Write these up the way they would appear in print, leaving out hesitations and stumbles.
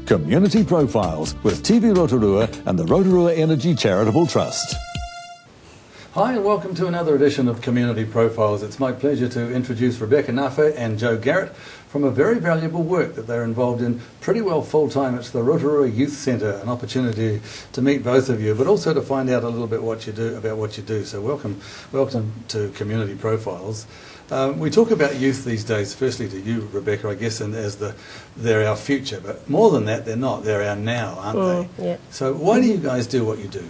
Community Profiles with TV Rotorua and the Rotorua Energy Charitable Trust. Hi and welcome to another edition of Community Profiles. It's my pleasure to introduce Rebecca Naffe and Joe Garrett from a very valuable work that they're involved in pretty well full-time. It's the Rotorua Youth Centre, an opportunity to meet both of you, but also to find out a little bit about what you do. So welcome to Community Profiles. We talk about youth these days, firstly to you, Rebecca, I guess, and they're our future, but more than that, they're not. They're our now, aren't they? Yeah. So why do you guys do what you do?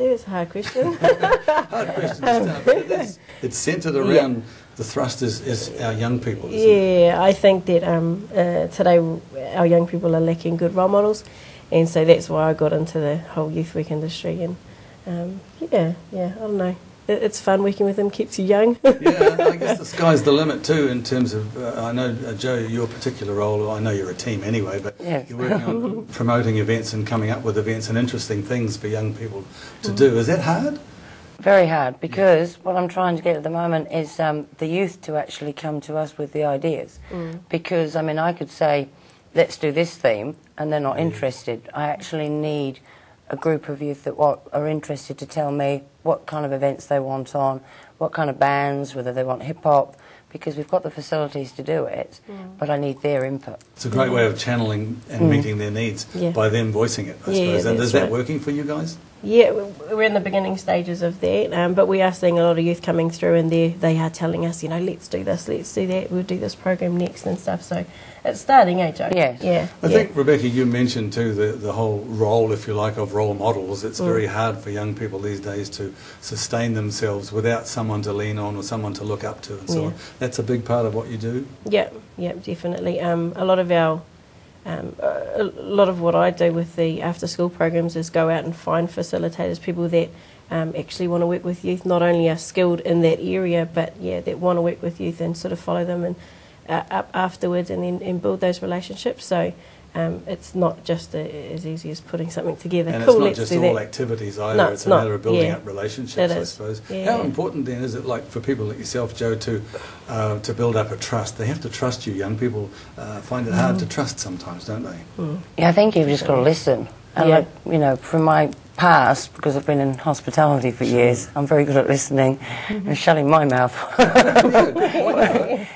It's a hard question. Hard question to start, but it's centred around the thrust is our young people, isn't it? Yeah, I think that today our young people are lacking good role models, and so that's why I got into the whole youth work industry. And I don't know. It's fun working with them, keeps you young. Yeah, I guess the sky's the limit too in terms of, I know, Joe, your particular role, I know you're a team anyway, but yes. You're working on promoting events and coming up with events and interesting things for young people to do. Is that hard? Very hard, because what I'm trying to get at the moment is the youth to actually come to us with the ideas. Because, I mean, I could say, let's do this theme, and they're not interested. I actually need a group of youth that are interested to tell me what kind of events they want on, what kind of bands, whether they want hip-hop, because we've got the facilities to do it, but I need their input. It's a great way of channeling and meeting their needs by them voicing it, I suppose. And is that working for you guys? Yeah, we're in the beginning stages of that, but we are seeing a lot of youth coming through, and they are telling us, let's do this, let's do that, we'll do this program next and stuff. So it's starting, Joe? Yes. Yeah. I think, Rebecca, you mentioned too the whole role, if you like, of role models. It's very hard for young people these days to sustain themselves without someone to lean on or someone to look up to and so on. That's a big part of what you do? Yeah, definitely. A lot of what I do with the after-school programs is go out and find facilitators, people that actually want to work with youth, not only are skilled in that area, but that want to work with youth and sort of follow them and up afterwards and build those relationships. So it's not just as easy as putting something together. And cool, it's not just all activities either, no, it's a matter of building up relationships, I suppose. Yeah. How important then is it, like for people like yourself, Joe, to build up a trust? They have to trust you. Young people find it hard to trust sometimes, don't they? Yeah, I think you've just got to listen. And from my past, because I've been in hospitality for years, I'm very good at listening and shutting my mouth.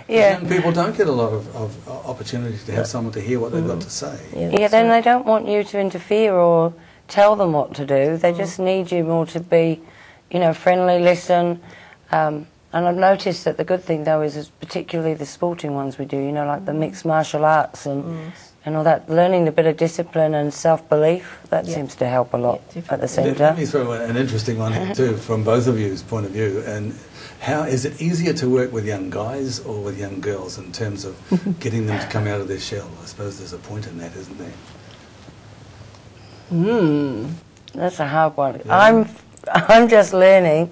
Young people don't get a lot of opportunities to have someone to hear what they've got to say. Then they don't want you to interfere or tell them what to do. They just need you more to be, friendly, listen. And I've noticed that the good thing, though, is particularly the sporting ones we do, like the mixed martial arts and all that, learning a bit of discipline and self-belief, that seems to help a lot at the centre. Let me throw an interesting one in too, from both of you's point of view. And how is it easier to work with young guys or with young girls in terms of getting them to come out of their shell? I suppose there's a point in that, isn't there? That's a hard one. Yeah. I'm just learning.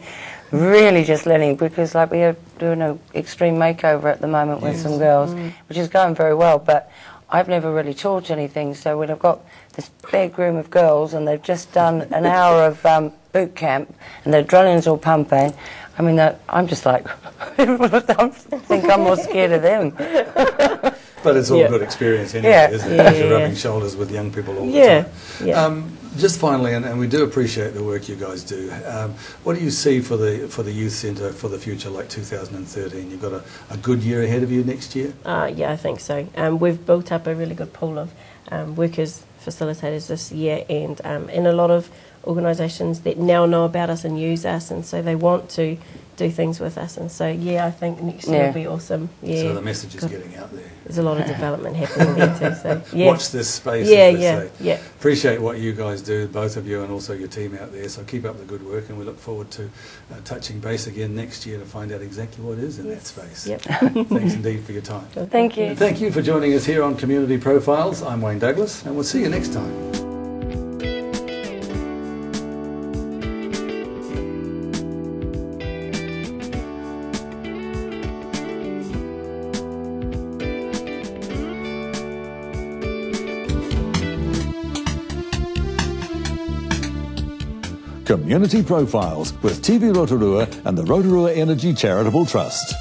Really just learning, because we are doing an extreme makeover at the moment with some girls, which is going very well, but I've never really taught anything. So when I've got this big room of girls and they've just done an hour of boot camp and their adrenaline's all pumping, I mean, I'm just like, I think I'm more scared of them. But it's all good experience anyway, isn't it? Because you're rubbing shoulders with young people all the time. Just finally, and we do appreciate the work you guys do, what do you see for the Youth Centre for the future, like 2013? You've got a good year ahead of you next year? Yeah, I think so. We've built up a really good pool of workers, facilitators this year, and a lot of organisations that now know about us and use us, and so they want to do things with us, and so I think next year will be awesome. So the message is getting out there. There's a lot of development happening there too. So watch this space. Appreciate what you guys do, both of you, and also your team out there. So keep up the good work, and we look forward to touching base again next year to find out exactly what is in that space. Thanks indeed for your time. Thank you. And thank you for joining us here on Community Profiles. I'm Wayne Douglas, and we'll see you next time. Community Profiles with TV Rotorua and the Rotorua Energy Charitable Trust.